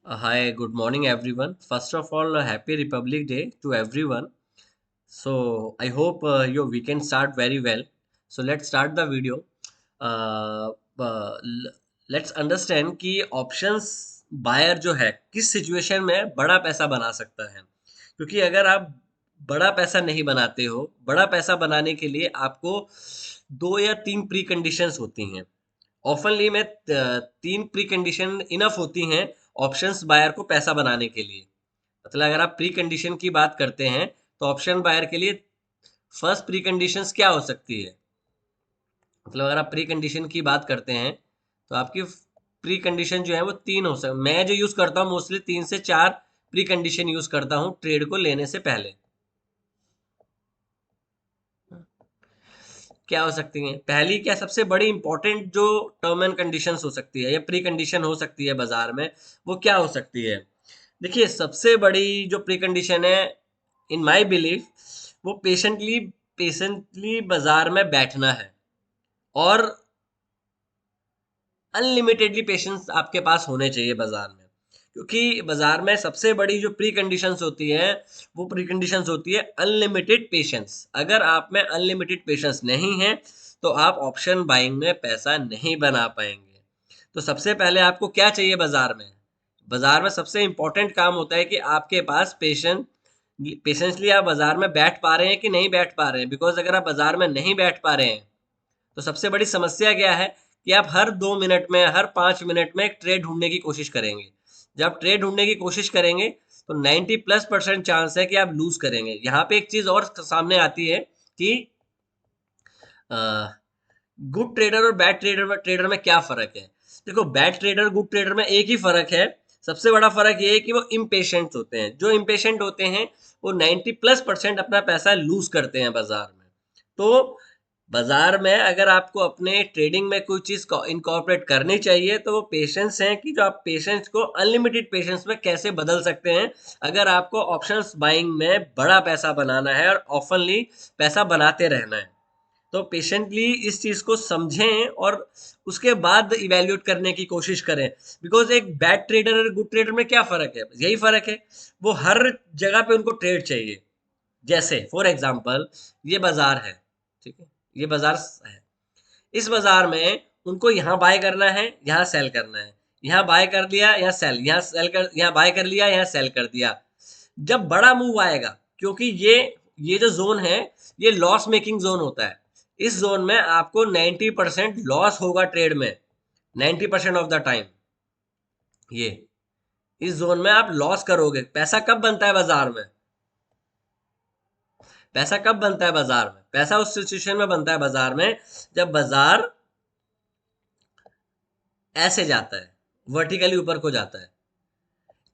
Hi, good morning, everyone. First of all, happy Republic Day to everyone. So, I hope your weekend start very well. So, let's start the video. Uh, uh, l- let's understand कि options buyer जो है किस situation में बड़ा पैसा बना सकता है, क्योंकि अगर आप बड़ा पैसा नहीं बनाते हो, बड़ा पैसा बनाने के लिए आपको दो या तीन प्री कंडीशंस होती हैं। ऑफनली में तीन प्री कंडीशन इनफ होती हैं ऑप्शंस बायर को पैसा बनाने के लिए। मतलब अगर आप प्री कंडीशन की बात करते हैं तो ऑप्शन बायर के लिए फर्स्ट प्री कंडीशंस क्या हो सकती है। मतलब अगर आप प्री कंडीशन की बात करते हैं तो आपकी प्री कंडीशन जो है वो तीन हो सकती। मैं जो यूज करता हूँ मोस्टली तीन से चार प्री कंडीशन यूज करता हूँ ट्रेड को लेने से पहले। क्या हो सकती हैं? पहली क्या सबसे बड़ी इंपॉर्टेंट जो टर्म एंड कंडीशंस हो सकती है या प्री कंडीशन हो सकती है बाजार में, वो क्या हो सकती है? देखिए, सबसे बड़ी जो प्री कंडीशन है इन माय बिलीफ, वो पेशेंटली बाजार में बैठना है और अनलिमिटेडली पेशेंस आपके पास होने चाहिए बाजार में। क्योंकि बाजार में सबसे बड़ी जो प्री कंडीशंस होती है वो प्री कंडीशंस होती है अनलिमिटेड पेशेंस। अगर आप में अनलिमिटेड पेशेंस नहीं है तो आप ऑप्शन बाइंग में पैसा नहीं बना पाएंगे। तो सबसे पहले आपको क्या चाहिए बाजार में? बाजार में सबसे इंपॉर्टेंट काम होता है कि आपके पास पेशेंसली आप बाजार में बैठ पा रहे हैं कि नहीं बैठ पा रहे हैं। बिकॉज अगर आप बाजार में नहीं बैठ पा रहे हैं तो सबसे बड़ी समस्या क्या है कि आप हर 2 मिनट में, हर 5 मिनट में एक ट्रेड ढूंढने की कोशिश करेंगे। जब आप ट्रेड ढूंढने की कोशिश करेंगे तो 90+% चांस है कि आप लूज करेंगे। यहाँ पे एक चीज और सामने आती है कि गुड ट्रेडर और बैड ट्रेडर में क्या फर्क है। देखो, बैड ट्रेडर गुड ट्रेडर में एक ही फर्क है। सबसे बड़ा फर्क ये है कि वो इम्पेशेंट होते हैं। जो इम्पेशेंट होते हैं वो 90+% अपना पैसा लूज करते हैं बाजार में। तो बाजार में अगर आपको अपने ट्रेडिंग में कोई चीज इनकॉर्पोरेट करनी चाहिए तो वो पेशेंस है कि जो आप पेशेंस को अनलिमिटेड पेशेंस में कैसे बदल सकते हैं। अगर आपको ऑप्शंस बाइंग में बड़ा पैसा बनाना है और ऑफनली पैसा बनाते रहना है तो पेशेंटली इस चीज को समझें और उसके बाद इवेल्युएट करने की कोशिश करें। बिकॉज एक बैड ट्रेडर और गुड ट्रेडर में क्या फर्क है? यही फर्क है, वो हर जगह पे उनको ट्रेड चाहिए। जैसे फॉर एग्जांपल ये बाजार है, ठीक है, ये बाजार है। इस बाजार में उनको यहाँ बाय करना है, यहाँ सेल करना है। यहाँ बाय कर लिया, यहाँ सेल, यहाँ सेल कर, यहाँ बाय कर लिया, यहाँ सेल कर दिया। जब बड़ा मूव आएगा, क्योंकि ये जो जोन है ये लॉस मेकिंग जोन होता है। इस जोन में आपको 90% लॉस होगा ट्रेड में, 90% ऑफ द टाइम। ये इस जोन में आप लॉस करोगे। पैसा कब बनता है बाजार में? पैसा कब बनता है बाजार में? पैसा उस सिचुएशन में बनता है बाजार में जब बाजार ऐसे जाता है, वर्टिकली ऊपर को जाता है।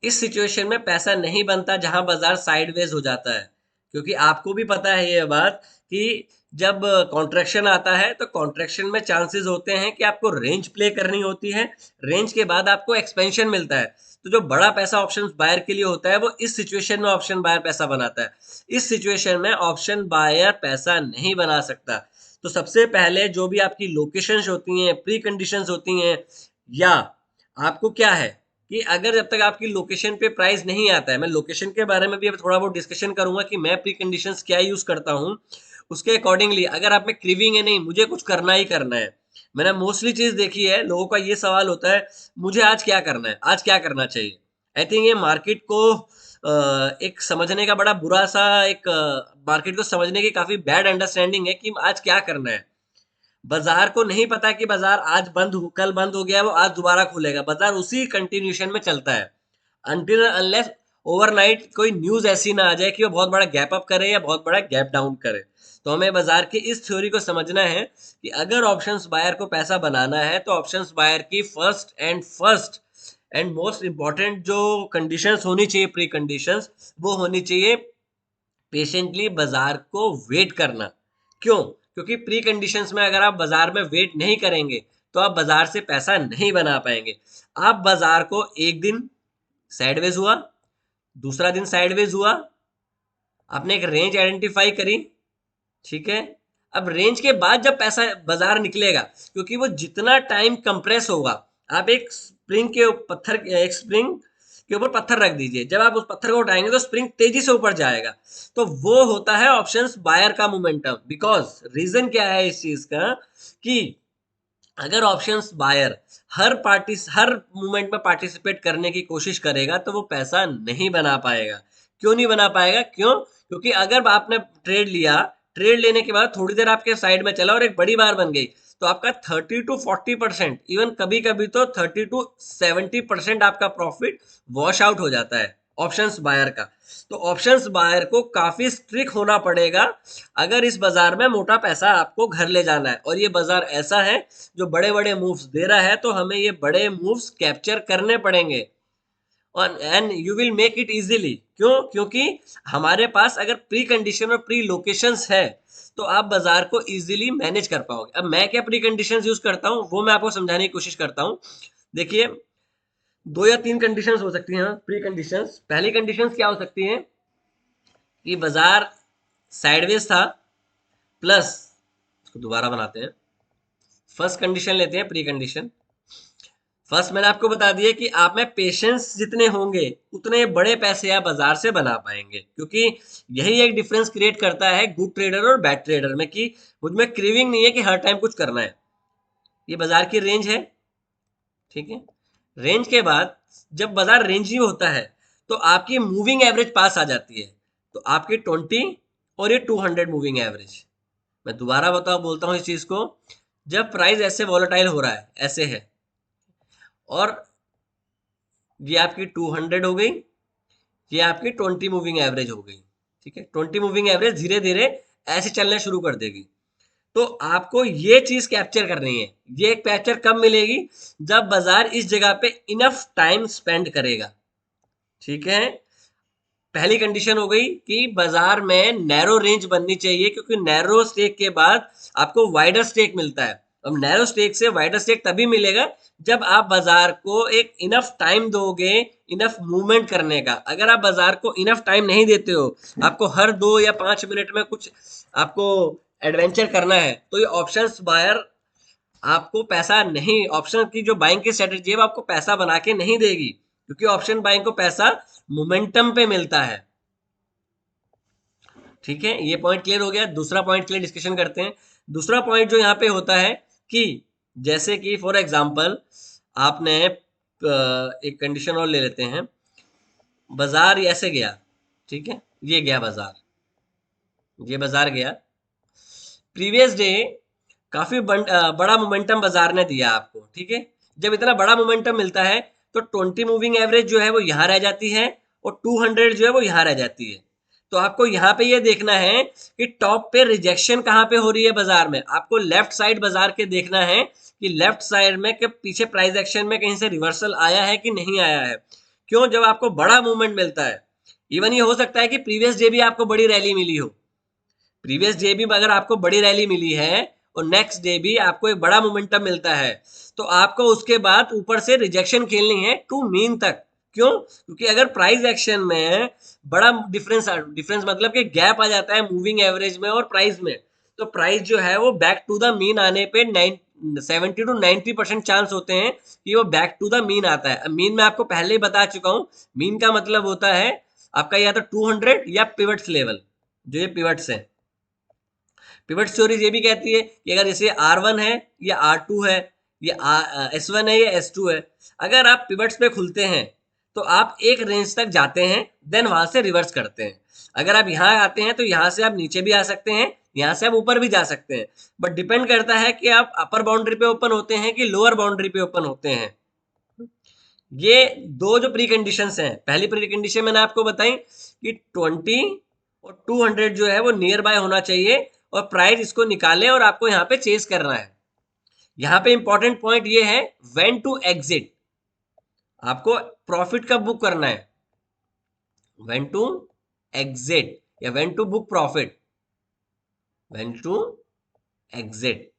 इस सिचुएशन में पैसा नहीं बनता जहां बाजार साइडवेज हो जाता है। क्योंकि आपको भी पता है ये बात कि जब कॉन्ट्रैक्शन आता है तो कॉन्ट्रैक्शन में चांसेस होते हैं कि आपको रेंज प्ले करनी होती है। रेंज के बाद आपको एक्सपेंशन मिलता है। तो जो बड़ा पैसा ऑप्शन बायर के लिए होता है वो इस सिचुएशन में ऑप्शन बायर पैसा बनाता है। इस सिचुएशन में ऑप्शन बायर पैसा नहीं बना सकता। तो सबसे पहले जो भी आपकी लोकेशंस होती हैं, प्री कंडीशंस होती हैं, या आपको क्या है कि अगर जब तक आपकी लोकेशन पे प्राइस नहीं आता है, मैं लोकेशन के बारे में भी अब थोड़ा बहुत डिस्कशन करूंगा कि मैं प्री कंडीशंस क्या यूज करता हूँ। उसके अकॉर्डिंगली अगर आप में क्रीविंग है, नहीं मुझे कुछ करना ही करना है। मैंने मोस्टली चीज देखी है, लोगों का ये सवाल होता है मुझे आज क्या करना है, आज क्या करना चाहिए। आई थिंक ये मार्केट को एक समझने का बड़ा बुरा सा एक मार्केट को समझने की काफी बैड अंडरस्टैंडिंग है कि आज क्या करना है। बाजार को नहीं पता कि बाजार आज कल बंद हो गया, वो आज दोबारा खुलेगा। बाजार उसी कंटिन्यूशन में चलता है अनटिल अनलेस ओवरनाइट कोई न्यूज ऐसी ना आ जाए कि वो बहुत बड़ा गैप अप करे या बहुत बड़ा गैप डाउन करे। तो हमें बाजार की इस थ्योरी को समझना है कि अगर ऑप्शंस बायर को पैसा बनाना है तो ऑप्शंस बायर की फर्स्ट एंड मोस्ट इंपॉर्टेंट जो कंडीशंस होनी चाहिए, प्री कंडीशंस, वो होनी चाहिए पेशेंटली बाजार को वेट करना। क्यों? क्योंकि प्री कंडीशंस में अगर आप बाजार में वेट नहीं करेंगे तो आप बाजार से पैसा नहीं बना पाएंगे। आप बाजार को एक दिन साइडवेज हुआ, दूसरा दिन साइडवेज हुआ, आपने एक रेंज आइडेंटिफाई करी, ठीक है। अब रेंज के बाद जब पैसा बाजार निकलेगा, क्योंकि वो जितना टाइम कंप्रेस होगा, आप एक स्प्रिंग के ऊपर पत्थर रख दीजिए, जब आप उस पत्थर को उठाएंगे तो स्प्रिंग तेजी से ऊपर जाएगा। तो वो होता है ऑप्शंस बायर का मोमेंटम। बिकॉज रीजन क्या है इस चीज का कि अगर ऑप्शंस बायर हर मूवमेंट में पार्टिसिपेट करने की कोशिश करेगा तो वो पैसा नहीं बना पाएगा। क्यों नहीं बना पाएगा? क्योंकि अगर आपने ट्रेड लिया, ट्रेड लेने के बाद थोड़ी देर आपके साइड में चला और एक बड़ी बार बन गई, तो आपका 30 to 40%, इवन कभी कभी तो 30 to 70% आपका प्रॉफिट वॉश आउट हो जाता है ऑप्शंस बायर का। तो ऑप्शंस बायर को काफी स्ट्रिक्ट होना पड़ेगा अगर इस बाजार में मोटा पैसा आपको घर ले जाना है। और ये बाजार ऐसा है जो बड़े बड़े मूव्स दे रहा है, तो हमें ये बड़े मूव्स कैप्चर करने पड़ेंगे और and you will make it easily. क्योंकि हमारे पास अगर प्री कंडीशन और प्री लोकेशंस है तो आप बाजार को इजीली मैनेज कर पाओगे। अब मैं क्या प्री कंडीशंस यूज करता हूँ वो मैं आपको समझाने की कोशिश करता हूँ। देखिए, 2 या 3 कंडीशंस हो सकती हैं प्री कंडीशंस। पहली कंडीशंस क्या हो सकती है कि बाजार साइडवेज था प्लस, इसको दोबारा बनाते हैं, फर्स्ट कंडीशन लेते हैं प्री कंडीशन। फर्स्ट मैंने आपको बता दिया कि आप में पेशेंस जितने होंगे उतने बड़े पैसे आप बाजार से बना पाएंगे, क्योंकि यही एक डिफरेंस क्रिएट करता है गुड ट्रेडर और बैड ट्रेडर में कि मुझ में क्रीविंग नहीं है कि हर टाइम कुछ करना है। ये बाजार की रेंज है, ठीक है। रेंज के बाद जब बाजार रेंज ही होता है तो आपकी मूविंग एवरेज पास आ जाती है, तो आपकी 20 और ये 200 मूविंग एवरेज। मैं दोबारा बोलता हूँ इस चीज को। जब प्राइस ऐसे वॉलेटाइल हो रहा है, ऐसे है, और ये आपकी 200 हो गई, ये आपकी 20 मूविंग एवरेज हो गई, ठीक है। 20 मूविंग एवरेज धीरे धीरे ऐसे चलना शुरू कर देगी। तो आपको ये चीज कैप्चर करनी है। ये कैप्चर कब मिलेगी? जब बाजार इस जगह पे इनफ टाइम स्पेंड करेगा, ठीक है। पहली कंडीशन हो गई कि बाजार में नैरो रेंज बननी चाहिए, क्योंकि नैरो स्टेक के बाद आपको वाइडर स्टेक मिलता है। अब नैरो स्टेक से वाइडर स्टेक तभी मिलेगा जब आप बाजार को एक इनफ टाइम दोगे इनफ मूवमेंट करने का। अगर आप बाजार को इनफ टाइम नहीं देते हो, आपको हर 2 या 5 मिनट में कुछ आपको एडवेंचर करना है, तो ये ऑप्शंस बायर आपको पैसा नहीं, ऑप्शन की जो बाइंग की स्ट्रेटेजी है वो आपको पैसा बना के नहीं देगी, क्योंकि ऑप्शन बाइंग को पैसा मोमेंटम पे मिलता है, ठीक है। ये पॉइंट क्लियर हो गया। दूसरा पॉइंट के लिए डिस्कशन करते हैं। दूसरा पॉइंट जो यहाँ पे होता है कि जैसे कि फॉर एग्जांपल आपने एक कंडीशन और ले लेते हैं, बाजार ऐसे गया, ठीक है, ये गया बाजार, ये बाजार गया प्रीवियस डे, काफी बड़ा मोमेंटम बाजार ने दिया आपको, ठीक है। जब इतना बड़ा मोमेंटम मिलता है तो 20 मूविंग एवरेज जो है वो यहाँ रह जाती है और 200 जो है वो यहाँ रह जाती है। तो आपको यहाँ पे ये देखना है कि टॉप पे रिजेक्शन कहाँ पे हो रही है बाजार में। आपको लेफ्ट साइड बाजार के देखना है कि लेफ्ट साइड में कि पीछे प्राइस एक्शन में कहीं से रिवर्सल आया है कि नहीं आया है। क्यों? जब आपको बड़ा मूवमेंट मिलता है, इवन ये हो सकता है कि प्रीवियस डे भी आपको बड़ी रैली मिली हो, प्रीवियस डे भी अगर आपको बड़ी रैली मिली है और नेक्स्ट डे भी आपको एक बड़ा मोमेंटम मिलता है, तो आपको उसके बाद ऊपर से रिजेक्शन खेलनी है टू मीन तक। क्यों? क्योंकि अगर प्राइस एक्शन में बड़ा डिफरेंस मतलब कि गैप आ जाता है मूविंग एवरेज में और प्राइस में, तो प्राइस जो है वो बैक टू द मीन आने पे 70 to 90% चांस होते हैं कि वो बैक टू द मीन आता है। मीन में आपको पहले ही बता चुका हूं, मीन का मतलब होता है आपका या तो 200 या पिवट्स लेवल, जो ये पिवट्स है। पिवट थ्योरी ये भी कहती है कि अगर जैसे R1 है या R2 है या S1 है या S2 है, अगर आप पिवट्स पे खुलते हैं तो आप एक रेंज तक जाते हैं, देन वहां से रिवर्स करते हैं। अगर आप यहाँ आते हैं तो यहाँ से आप नीचे भी आ सकते हैं, यहाँ से आप ऊपर भी जा सकते हैं, बट डिपेंड करता है कि आप अपर बाउंड्री पे ओपन होते हैं कि लोअर बाउंड्री पे ओपन होते हैं। ये दो जो प्री कंडीशंस हैं, पहली प्री कंडीशन मैंने आपको बताई कि 20 और 200 जो है वो नियर बाय होना चाहिए और प्राइस इसको निकाले और आपको यहाँ पे चेस करना है। यहाँ पे इंपॉर्टेंट पॉइंट ये है व्हेन टू एग्जिट, आपको प्रॉफिट कब बुक करना है, व्हेन टू एग्जिट या when to book profit, when to exit.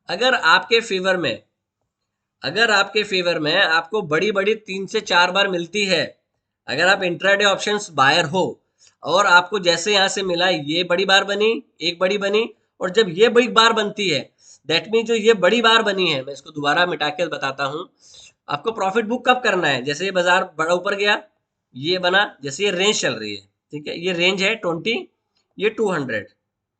अगर आपके फेवर में आपको बड़ी बड़ी 3 से 4 बार मिलती है, अगर आप इंट्राडे ऑप्शंस बायर हो और आपको जैसे यहां से मिला ये बड़ी बार बनी, एक बड़ी बनी, और जब ये बड़ी बार बनती है दैट मीन जो ये बड़ी बार बनी है, मैं इसको दोबारा मिटा के बताता हूँ। आपको प्रॉफिट बुक कब करना है? जैसे ये बाजार बड़ा ऊपर गया, ये बना, जैसे ये रेंज चल रही है, ठीक है, ये रेंज है 20, ये 200,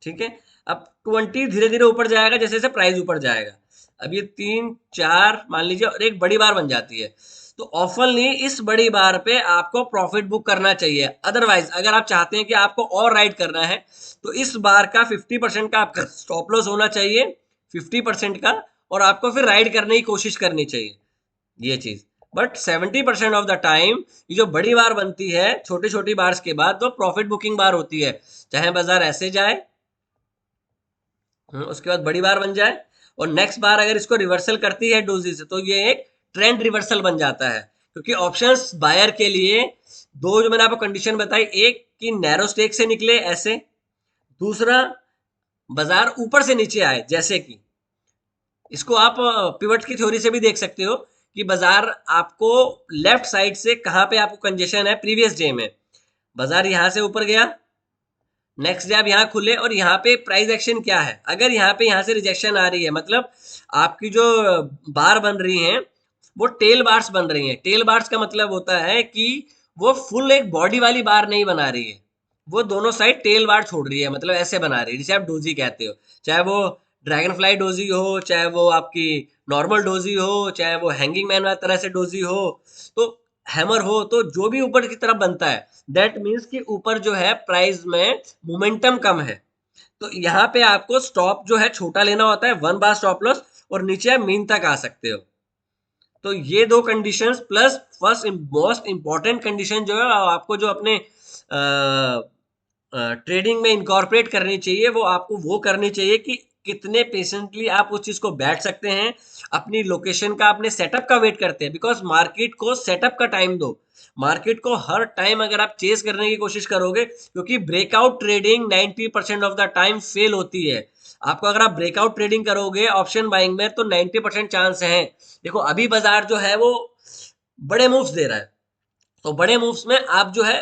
ठीक है। अब 20 धीरे धीरे ऊपर जाएगा जैसे जैसे प्राइस ऊपर जाएगा। अब ये 3 4 मान लीजिए और एक बड़ी बार बन जाती है, तो ऑफनली इस बड़ी बार पे आपको प्रॉफिट बुक करना चाहिए। अदरवाइज अगर आप चाहते हैं कि आपको और राइड करना है, तो इस बार का 50% का आपका स्टॉप लॉस होना चाहिए, 50% का, और आपको फिर राइड करने की कोशिश करनी चाहिए ये चीज। बट 70% ऑफ द टाइम ये जो बड़ी बार बनती है छोटी छोटी बार्स के बाद, तो प्रॉफिट बुकिंग बार होती है। चाहे बाजार ऐसे जाए, उसके बाद बड़ी बार बन जाए, और नेक्स्ट बार अगर इसको रिवर्सल करती है डोजी से, तो ये एक ट्रेंड रिवर्सल बन जाता है। क्योंकि ऑप्शंस बायर के लिए दो जो मैंने आपको कंडीशन बताई, एक कि नैरो स्टेक से निकले ऐसे, दूसरा बाजार ऊपर से नीचे आए, जैसे कि इसको आप पिवट की थ्योरी से भी देख सकते हो कि बाजार आपको लेफ्ट साइड से कहां पे आपको कंजेशन है प्रीवियस डे में, बाजार यहां से ऊपर गया, नेक्स्ट डे आप यहाँ खुले और यहाँ पे प्राइस एक्शन क्या है। अगर यहाँ पे यहाँ से रिजेक्शन आ रही है, मतलब आपकी जो बार बन रही हैं वो टेल बार्स बन रही हैं। टेल बार्स का मतलब होता है कि वो फुल एक बॉडी वाली बार नहीं बना रही है, वो दोनों साइड टेल बार छोड़ रही है, मतलब ऐसे बना रही है जिसे आप डोजी कहते हो। चाहे वो ड्रैगन फ्लाई डोजी हो, चाहे वो आपकी नॉर्मल डोजी हो, चाहे वो हैंगिंग मैन वाली तरह से डोजी हो, तो हैमर हो, तो जो भी ऊपर की तरफ बनता है, दैट मीन्स कि ऊपर जो है प्राइस में मोमेंटम कम है। तो यहाँ पे आपको स्टॉप जो है छोटा लेना होता है, 1 बार स्टॉप लॉस, और नीचे आप मीन तक आ सकते हो। तो ये दो conditions plus first most important condition जो है आपको जो अपने ट्रेडिंग में इनकॉर्पोरेट करनी चाहिए, वो आपको वो करनी चाहिए कि कितने पेशेंटली आप उस चीज को बैठ सकते हैं, अपनी लोकेशन का, अपने सेटअप का वेट करते हैं। बिकॉज मार्केट को सेटअप का टाइम दो। मार्केट को हर टाइम अगर आप चेस करने की कोशिश करोगे, क्योंकि breakout trading 90% of the time fail होती है। आपको अगर आप ब्रेकआउट ट्रेडिंग करोगे ऑप्शन बाइंग में, तो 90% चांस है। देखो अभी बाजार जो है वो बड़े मूव्स दे रहा है, तो बड़े मूव्स में आप जो है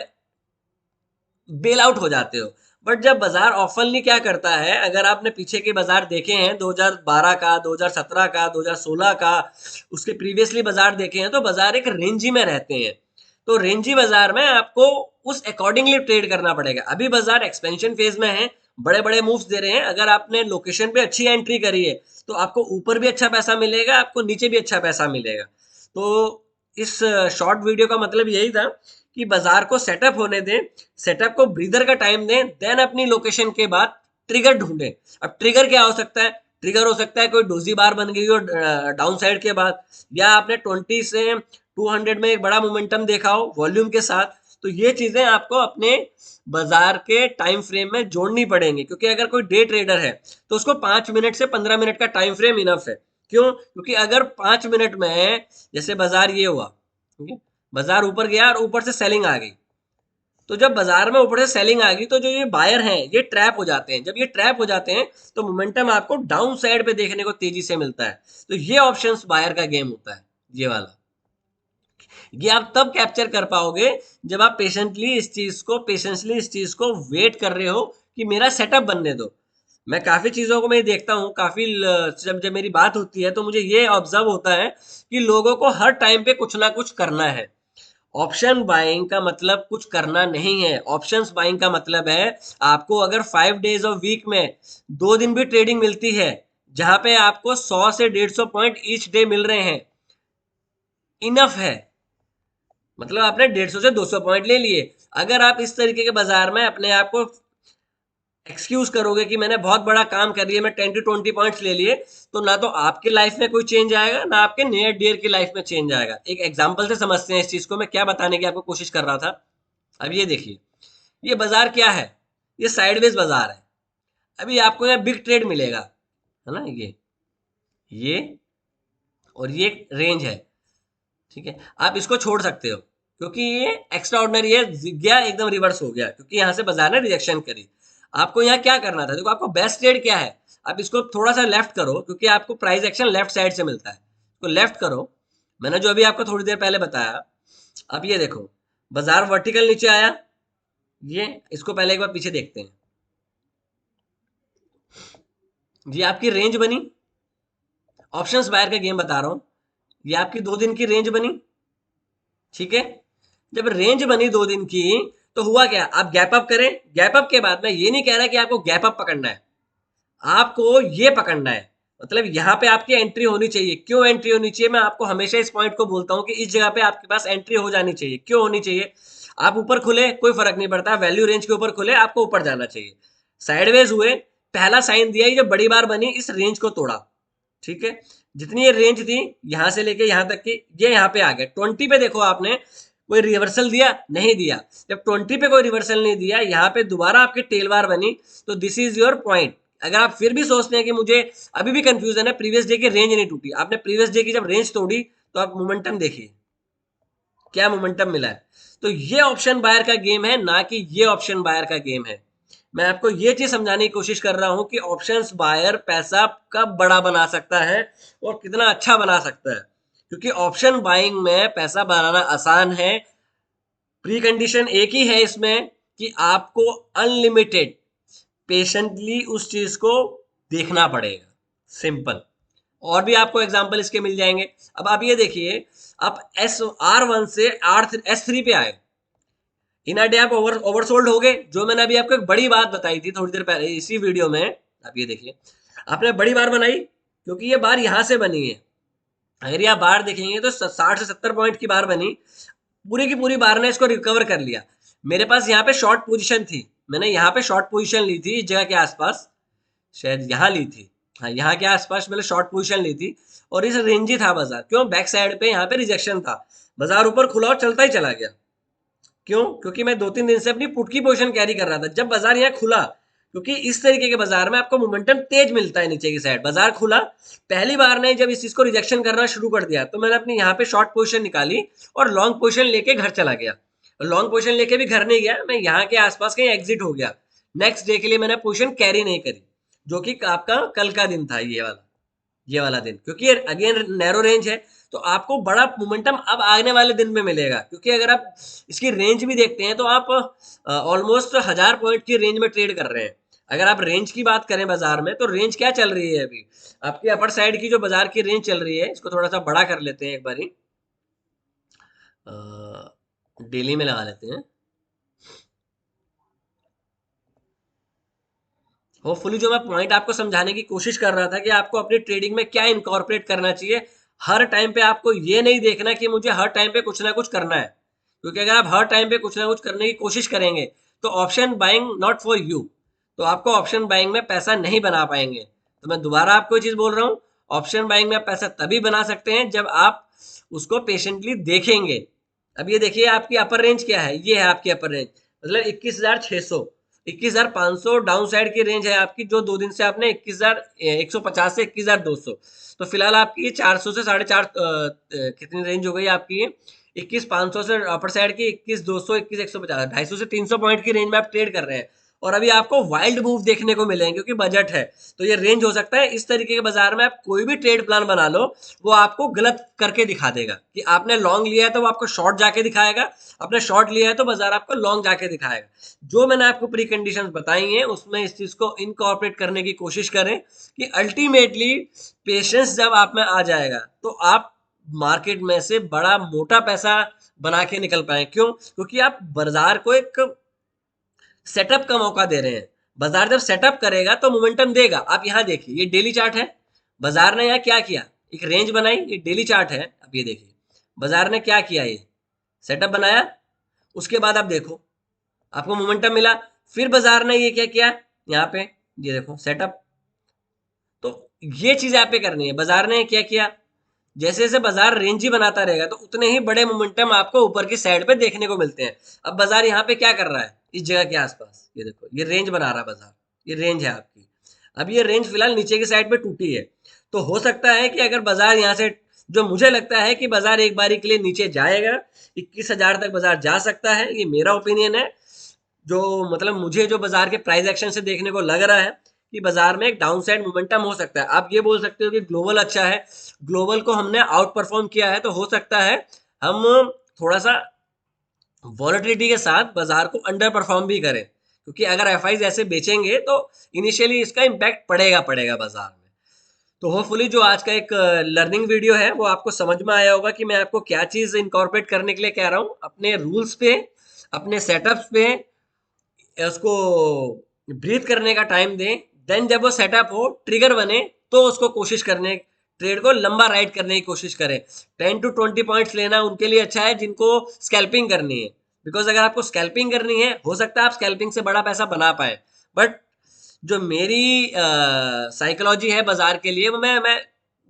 बेल आउट हो जाते हो। बट जब बाजार ऑफनली क्या करता है, अगर आपने पीछे के बाजार देखे हैं 2012 का, 2017 का, 2016 का, उसके प्रीवियसली बाजार देखे हैं, तो बाजार एक रेंजी में रहते हैं। तो रेंजी बाजार में आपको उस अकॉर्डिंगली ट्रेड करना पड़ेगा। अभी बाजार एक्सपेंशन फेज में है, बड़े बड़े मूव्स दे रहे हैं। अगर आपने लोकेशन पे अच्छी एंट्री करी है, तो आपको ऊपर भी अच्छा पैसा मिलेगा, आपको नीचे भी अच्छा पैसा मिलेगा। तो इस शॉर्ट वीडियो का मतलब यही था कि बाजार को सेटअप होने दें, सेटअप को ब्रीदर का टाइम दें, देन अपनी लोकेशन के बाद ट्रिगर ढूंढें। अब ट्रिगर क्या हो सकता है? ट्रिगर हो सकता है कोई डोजी बार बन गई हो डाउन साइड के बाद, या आपने 20 से 200 में एक बड़ा मोमेंटम देखा हो वॉल्यूम के साथ। तो ये चीजें आपको अपने बाजार के टाइम फ्रेम में जोड़नी पड़ेंगी, क्योंकि अगर कोई डे ट्रेडर है तो उसको 5 मिनट से 15 मिनट का टाइम फ्रेम इनफ है। क्यों? क्योंकि अगर 5 मिनट में, जैसे बाजार ये हुआ, ठीक है, बाजार ऊपर गया और ऊपर से सेलिंग आ गई, तो जब बाजार में ऊपर से सेलिंग आ गई, तो जो ये बायर हैं ये ट्रैप हो जाते हैं। जब ये ट्रैप हो जाते हैं, तो मोमेंटम आपको डाउन साइड पे देखने को तेजी से मिलता है। तो ये ऑप्शंस बायर का गेम होता है, ये वाला। ये आप तब कैप्चर कर पाओगे जब आप पेशेंसली इस चीज को वेट कर रहे हो कि मेरा सेटअप बनने दो। मैं काफी चीजों को मैं देखता हूँ, काफी जब जब मेरी बात होती है, तो मुझे ये ऑब्जर्व होता है कि लोगों को हर टाइम पे कुछ ना कुछ करना है। ऑप्शन बाइंग का मतलब कुछ करना नहीं है। ऑप्शंस बाइंग का मतलब है, आपको अगर 5 डेज ऑफ वीक में 2 दिन भी ट्रेडिंग मिलती है, जहां पे आपको 100 से 150 पॉइंट ईच डे मिल रहे हैं, इनफ है। मतलब आपने 150 से 200 पॉइंट ले लिए। अगर आप इस तरीके के बाजार में अपने आप को एक्सक्यूज करोगे कि मैंने बहुत बड़ा काम कर लिया, मैं 10 to 20 पॉइंट्स ले लिए, तो ना तो आपकी लाइफ में कोई चेंज आएगा, ना आपके नियर डियर की लाइफ में चेंज आएगा। एक एग्जांपल से समझते हैं इस चीज को, मैं क्या बताने की आपको कोशिश कर रहा था। अब ये देखिए, ये बाजार क्या है? ये साइडवेज बाजार है। अभी आपको यहाँ बिग ट्रेड मिलेगा, है ना, ये और ये रेंज है, ठीक है। आप इसको छोड़ सकते हो, क्योंकि ये एक्स्ट्रा ऑर्डिनरी है, गया एकदम रिवर्स हो गया, क्योंकि यहाँ से बाजार ने रिजेक्शन करी। आपको यहाँ क्या करना था? देखो आपको बेस्ट ट्रेड क्या है, आप इसको थोड़ा सा लेफ्ट करो, क्योंकि आपको प्राइस एक्शन लेफ्ट साइड से मिलता है, तो लेफ्ट करो। मैंने जो अभी आपको थोड़ी देर पहले बताया। अब ये देखो, बाजार वर्टिकल नीचे आया, ये इसको पहले एक बार पीछे देखते हैं। ये आपकी रेंज बनी, ऑप्शंस बायर का गेम बता रहा हूं। ये आपकी 2 दिन की रेंज बनी, ठीक है। जब रेंज बनी 2 दिन की तो हुआ क्या, आप गैप अप करें। गैप अप के बाद मैं ये नहीं कह रहा कि आपको गैप अप पकड़ना है, आपको ये पकड़ना है, मतलब यहाँ पे आपकी एंट्री होनी चाहिए। क्यों एंट्री होनी चाहिए, मैं आपको हमेशा इस पॉइंट को बोलता हूँ कि इस जगह पे आपके पास एंट्री हो जानी चाहिए। क्यों होनी चाहिए, आप ऊपर खुले कोई फर्क नहीं पड़ता, वैल्यू रेंज के ऊपर खुले आपको ऊपर जाना चाहिए। साइडवेज हुए, पहला साइन दिया, ये जब बड़ी बार बनी इस रेंज को तोड़ा, ठीक है। जितनी ये रेंज थी यहां से लेके यहां तक की, ये यहाँ पे आ गया 20 पे। देखो आपने कोई रिवर्सल दिया नहीं दिया, जब 20 पे कोई रिवर्सल नहीं दिया, यहाँ पे दोबारा आपकी टेल बार बनी, तो दिस इज योर पॉइंट। अगर आप फिर भी सोचते हैं कि मुझे अभी भी कंफ्यूजन है, प्रीवियस डे की रेंज नहीं टूटी, आपने प्रीवियस डे की जब रेंज तोड़ी तो आप मोमेंटम देखिए क्या मोमेंटम मिला है। तो ये ऑप्शन बायर का गेम है, ना कि ये ऑप्शन बायर का गेम है। मैं आपको ये चीज समझाने की कोशिश कर रहा हूं कि ऑप्शंस बायर पैसा कब बड़ा बना सकता है और कितना अच्छा बना सकता है। क्योंकि ऑप्शन बाइंग में पैसा बनाना आसान है, प्री कंडीशन एक ही है इसमें कि आपको अनलिमिटेड पेशेंटली उस चीज को देखना पड़ेगा, सिंपल। और भी आपको एग्जांपल इसके मिल जाएंगे। अब आप ये देखिए, आप R1 से S3 पे आए, इन अ डे आप ओवरसोल्ड हो गए। जो मैंने अभी आपको एक बड़ी बात बताई थी थोड़ी देर पहले इसी वीडियो में, आप ये देखिए, आपने बड़ी बार बनाई क्योंकि ये बार यहां से बनी है। अगर ये आप बार देखेंगे तो 60 से 70 पॉइंट की बार बनी, पूरी की पूरी बार ने इसको रिकवर कर लिया। मेरे पास यहाँ पे शॉर्ट पोजीशन थी, मैंने यहाँ पे शॉर्ट पोजीशन ली थी इस जगह के आसपास, शायद यहाँ ली थी, हाँ यहाँ के आसपास मैंने शॉर्ट पोजीशन ली थी। और इस रेंज ही था बाजार, क्यों, बैक साइड पे यहाँ पे रिजेक्शन था, बाजार ऊपर खुला और चलता ही चला गया। क्यों, क्योंकि मैं 2-3 दिन से अपनी पुट की पोजीशन कैरी कर रहा था। जब बाजार यहाँ खुला, क्योंकि इस तरीके के बाजार में आपको मोमेंटम तेज मिलता है, नीचे की साइड बाजार खुला, पहली बार ने जब इस चीज को रिजेक्शन करना शुरू कर दिया तो मैंने अपनी यहाँ पे शॉर्ट पोजीशन निकाली और लॉन्ग पोजीशन लेके घर चला गया। लॉन्ग पोजीशन लेके भी घर नहीं गया, मैं यहाँ के आसपास कहीं एग्जिट हो गया। नेक्स्ट डे के लिए मैंने पोजीशन कैरी नहीं करी, जो कि आपका कल का दिन था, ये वाला दिन, क्योंकि ये अगेन नैरो रेंज है, तो आपको बड़ा मोमेंटम अब आने वाले दिन में मिलेगा। क्योंकि अगर आप इसकी रेंज भी देखते हैं तो आप ऑलमोस्ट 1000 पॉइंट की रेंज में ट्रेड कर रहे हैं। अगर आप रेंज की बात करें बाजार में, तो रेंज क्या चल रही है अभी, आपकी अपर साइड की जो बाजार की रेंज चल रही है, इसको थोड़ा सा बड़ा कर लेते हैं एक बारी, डेली में लगा लेते हैं। होपफुली जो मैं पॉइंट आपको समझाने की कोशिश कर रहा था कि आपको अपनी ट्रेडिंग में क्या इनकॉर्पोरेट करना चाहिए। हर टाइम पे आपको ये नहीं देखना कि मुझे हर टाइम पे कुछ ना कुछ करना है, क्योंकि अगर आप हर टाइम पे कुछ ना कुछ करने की कोशिश करेंगे तो option buying not for you, तो आपको ऑप्शन बाइंग में पैसा नहीं बना पाएंगे। तो मैं दोबारा आपको ये चीज बोल रहा हूँ, ऑप्शन बाइंग में आप पैसा तभी बना सकते हैं जब आप उसको पेशेंटली देखेंगे। अब ये देखिए आपकी अपर रेंज क्या है, ये है आपकी अपर रेंज, मतलब 21,600, 21,500 डाउन साइड की रेंज है आपकी, जो 2 दिन से आपने 21,150 से 21,200, तो फिलहाल आपकी ये 400 से 4.5 कितनी रेंज हो गई आपकी, ये 21,500 से अपर साइड की 21,200, 21,150, 250 से 300 पॉइंट की रेंज में आप ट्रेड कर रहे हैं। और अभी आपको वाइल्ड मूव देखने को मिलेंगे क्योंकि बजट है, तो ये रेंज हो सकता है। इस तरीके के बाजार में आप कोई भी ट्रेड प्लान बना लो, वो आपको गलत करके दिखा देगा कि आपने लॉन्ग लिया है तो वो आपको शॉर्ट जाके दिखाएगा, आपने शॉर्ट लिया है तो बाजार आपको लॉन्ग जाके दिखाएगा। जो मैंने आपको प्री कंडीशंस बताई हैं उसमें इस चीज को इनकॉर्पोरेट करने की कोशिश करें कि अल्टीमेटली पेशेंस जब आप में आ जाएगा तो आप मार्केट में से बड़ा मोटा पैसा बना के निकल पाए। क्यों, क्योंकि आप बाजार को एक सेटअप का मौका दे रहे हैं। बाजार जब सेटअप करेगा तो मोमेंटम देगा। आप यहाँ देखिए, ये डेली चार्ट है, बाजार ने यहाँ क्या किया, एक रेंज बनाई, ये डेली चार्ट है। अब ये देखिए बाजार ने क्या किया, ये सेटअप बनाया, उसके बाद आप देखो आपको मोमेंटम मिला, फिर बाजार ने ये क्या किया, यहाँ पे ये देखो सेटअप। तो ये चीज आप पे करनी है। बाजार ने क्या किया, जैसे जैसे बाजार रेंज ही बनाता रहेगा तो उतने ही बड़े मोमेंटम आपको ऊपर की साइड पे देखने को मिलते हैं। अब बाजार यहाँ पे क्या कर रहा है, इस जगह के आसपास ये देखो, ये रेंज बना रहा है बाजार, ये रेंज है आपकी। अब ये रेंज फिलहाल नीचे की साइड पे टूटी है, तो हो सकता है कि अगर बाजार यहाँ से, जो मुझे लगता है कि बाजार एक बारी के लिए नीचे जाएगा, 21,000 तक बाजार जा सकता है, ये मेरा ओपिनियन है। जो मतलब मुझे जो बाजार के प्राइस एक्शन से देखने को लग रहा है कि बाजार में एक डाउन साइड मोमेंटम हो सकता है। आप ये बोल सकते हो कि ग्लोबल अच्छा है, ग्लोबल को हमने आउट परफॉर्म किया है, तो हो सकता है हम थोड़ा सा वॉलेटिलिटी के साथ बाजार को अंडर परफॉर्म भी करें, क्योंकि अगर एफआईज ऐसे बेचेंगे तो इनिशियली इसका इम्पैक्ट पड़ेगा बाजार में। तो होपफुली जो आज का एक लर्निंग वीडियो है वो आपको समझ में आया होगा कि मैं आपको क्या चीज इनकॉर्पोरेट करने के लिए कह रहा हूँ अपने रूल्स पे, अपने सेटअप्स पे। उसको ब्रीथ करने का टाइम दें, देन जब वो सेटअप हो, ट्रिगर बने, तो उसको कोशिश करने, ट्रेड को लंबा राइड करने की कोशिश करें। 10 to 20 पॉइंट्स लेना उनके लिए अच्छा है जिनको स्कैल्पिंग करनी है, बिकॉज अगर आपको स्कैल्पिंग करनी है, हो सकता है आप स्कैल्पिंग से बड़ा पैसा बना पाए, बट जो मेरी साइकोलॉजी है बाजार के लिए, वो मैं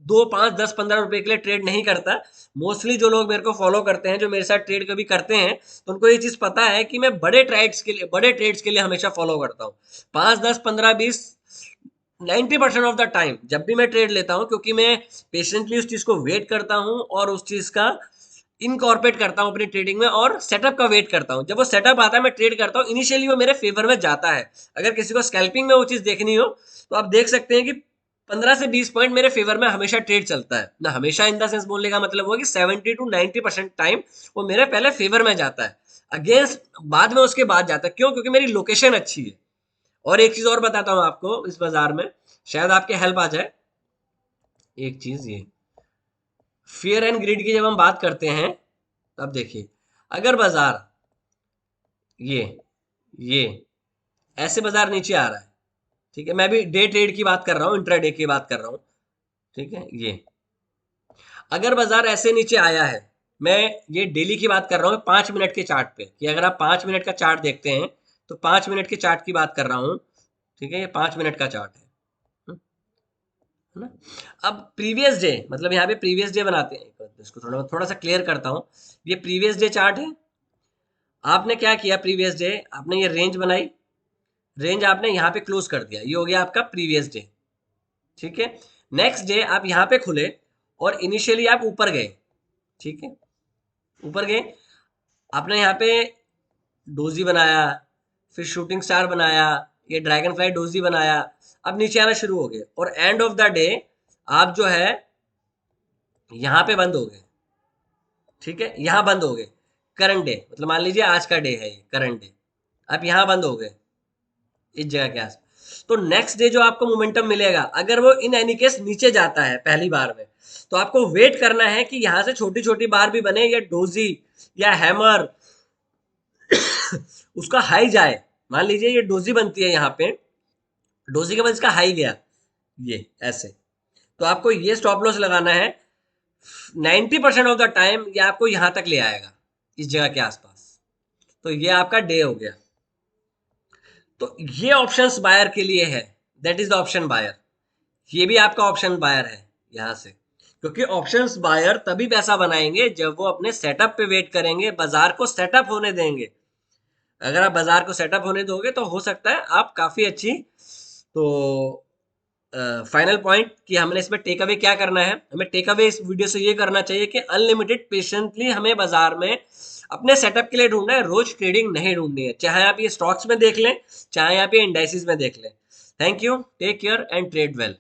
2 5 10 15 रुपए के लिए ट्रेड नहीं करता। मोस्टली जो लोग मेरे को फॉलो करते हैं, जो मेरे साथ ट्रेड कभी करते हैं, तो उनको ये चीज पता है कि मैं बड़े ट्रेड्स के लिए हमेशा फॉलो करता हूँ। 5 10 15 20 90% ऑफ द टाइम जब भी मैं ट्रेड लेता हूँ, क्योंकि मैं पेशेंटली उस चीज को वेट करता हूँ और उस चीज का इनकॉर्पोरेट करता हूँ अपनी ट्रेडिंग में, और सेटअप का वेट करता हूँ। जब वो सेटअप आता है, मैं ट्रेड करता हूँ, इनिशियली वो मेरे फेवर में जाता है। अगर किसी को स्कैल्पिंग में वो चीज देखनी हो, तो आप देख सकते हैं कि 15 से 20 पॉइंट मेरे फेवर में हमेशा ट्रेड चलता है ना। हमेशा इन द सेंस बोलने का मतलब हुआ कि 70 to 90% टाइम वो मेरे पहले फेवर में जाता है, अगेंस्ट बाद में उसके बाद जाता है। क्यों? क्योंकि मेरी लोकेशन अच्छी है। और एक चीज और बताता हूँ आपको इस बाजार में, शायद आपके हेल्प आ जाए। एक चीज ये फियर एंड ग्रीड की जब हम बात करते हैं, तब देखिए, अगर बाजार ये ये ऐसे बाजार नीचे आ रहा है, ठीक है, मैं भी डे ट्रेड की बात कर रहा हूँ, इंट्राडे की बात कर रहा हूँ, ठीक है, ये अगर बाजार ऐसे नीचे आया है, मैं ये डेली की बात कर रहा हूँ 5 मिनट के चार्ट पे, कि अगर आप 5 मिनट का चार्ट देखते हैं, तो 5 मिनट के चार्ट की बात कर रहा हूँ, ठीक है, ये 5 मिनट का चार्ट है। है ना? अब प्रीवियस डे, मतलब यहाँ पे प्रीवियस डे बनाते हैं, इसको थोड़ा थोड़ा सा क्लियर करता हूँ। ये प्रीवियस डे चार्ट है। आपने क्या किया प्रीवियस डे, आपने ये रेंज बनाई, रेंज आपने यहाँ पे क्लोज कर दिया, ये हो गया आपका प्रीवियस डे, ठीक है। नेक्स्ट डे आप यहाँ पे खुले और इनिशियली आप ऊपर गए, ठीक है, ऊपर गए, आपने यहाँ पे डोजी बनाया, फिर शूटिंग स्टार बनाया, ये ड्रैगन फ्लाई डोजी बनाया, अब नीचे आना शुरू हो गए, और एंड ऑफ द डे आप जो है यहाँ पे बंद हो गए, ठीक है, यहाँ बंद हो गए। करंट डे, मतलब मान लीजिए आज का डे है ये करंट डे, आप यहाँ बंद हो गए इस जगह के आस। तो नेक्स्ट डे जो आपको मोमेंटम मिलेगा, अगर वो इन एनी केस नीचे जाता है पहली बार में, तो आपको वेट करना है कि यहां से छोटी छोटी बार भी बने, या डोजी या हैमर उसका हाई जाए। मान लीजिए ये डोजी बनती है यहाँ पे, डोजी के बाद इसका हाई गया, ये ऐसे, तो आपको ये स्टॉप लॉस लगाना है। 90% ऑफ द टाइम ये आपको यहां तक ले आएगा, इस जगह के आसपास। तो ये आपका डे हो गया। तो ये ऑप्शंस बायर के लिए है, that is the option buyer. ये भी आपका ऑप्शन बायर है यहां से, क्योंकि ऑप्शंस बायर तभी पैसा बनाएंगे जब वो अपने सेटअप पे वेट करेंगे, बाजार को सेटअप होने देंगे। अगर आप बाजार को सेटअप होने दोगे, तो हो सकता है आप काफी अच्छी। तो फाइनल पॉइंट कि हमने इसमें टेक अवे क्या करना है, हमें टेक अवे इस वीडियो से ये करना चाहिए कि अनलिमिटेड पेशेंटली हमें बाजार में अपने सेटअप के लिए ढूंढना है, रोज ट्रेडिंग नहीं ढूंढनी है, चाहे आप ये स्टॉक्स में देख लें, चाहे आप ये इंडाइसिस में देख लें। Thank you, take care and trade well.